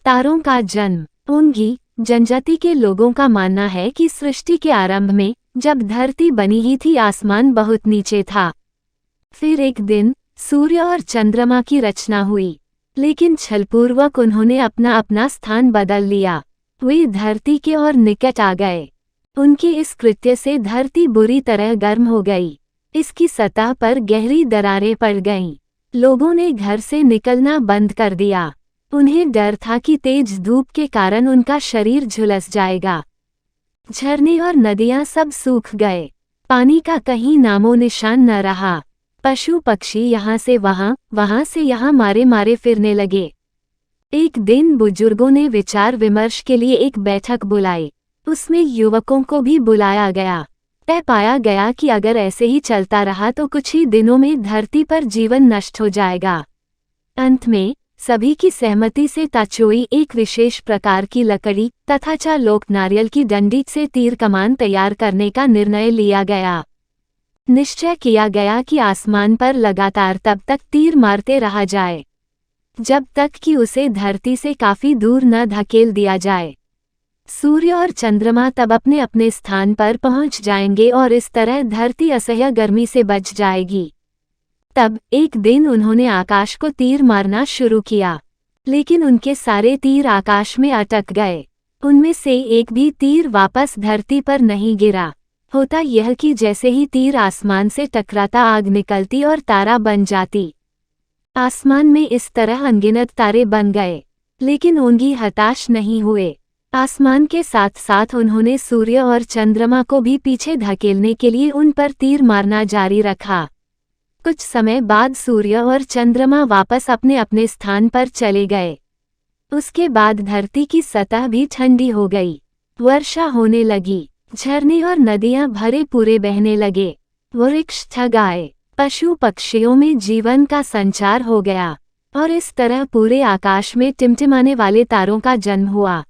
तारों का जन्म। ओंगी जनजाति के लोगों का मानना है कि सृष्टि के आरंभ में जब धरती बनी ही थी, आसमान बहुत नीचे था। फिर एक दिन सूर्य और चंद्रमा की रचना हुई, लेकिन छलपूर्वक उन्होंने अपना अपना स्थान बदल लिया। वे धरती के और निकट आ गए। उनके इस कृत्य से धरती बुरी तरह गर्म हो गई। इसकी सतह पर गहरी दरारें पड़ गईं। लोगों ने घर से निकलना बंद कर दिया। उन्हें डर था कि तेज धूप के कारण उनका शरीर झुलस जाएगा। झरने और नदियां सब सूख गए। पानी का कहीं नामो निशान न रहा। पशु पक्षी यहाँ से वहां से यहाँ मारे मारे फिरने लगे। एक दिन बुजुर्गों ने विचार विमर्श के लिए एक बैठक बुलाई। उसमें युवकों को भी बुलाया गया। तय पाया गया कि अगर ऐसे ही चलता रहा तो कुछ ही दिनों में धरती पर जीवन नष्ट हो जाएगा। अंत में सभी की सहमति से ताचोई, एक विशेष प्रकार की लकड़ी तथा चालोक नारियल की डंडी से तीर कमान तैयार करने का निर्णय लिया गया। निश्चय किया गया कि आसमान पर लगातार तब तक तीर मारते रहा जाए जब तक कि उसे धरती से काफी दूर न धकेल दिया जाए। सूर्य और चंद्रमा तब अपने अपने स्थान पर पहुंच जाएंगे और इस तरह धरती असह्य गर्मी से बच जाएगी। तब एक दिन उन्होंने आकाश को तीर मारना शुरू किया, लेकिन उनके सारे तीर आकाश में अटक गए। उनमें से एक भी तीर वापस धरती पर नहीं गिरा। होता यह कि जैसे ही तीर आसमान से टकराता आग निकलती और तारा बन जाती। आसमान में इस तरह अनगिनत तारे बन गए, लेकिन ओंगी हताश नहीं हुए। आसमान के साथ साथ उन्होंने सूर्य और चंद्रमा को भी पीछे धकेलने के लिए उन पर तीर मारना जारी रखा। कुछ समय बाद सूर्य और चंद्रमा वापस अपने अपने स्थान पर चले गए। उसके बाद धरती की सतह भी ठंडी हो गई। वर्षा होने लगी। झरने और नदियां भरे पूरे बहने लगे। वृक्ष ठग आए। पशु पक्षियों में जीवन का संचार हो गया और इस तरह पूरे आकाश में टिमटिमाने वाले तारों का जन्म हुआ।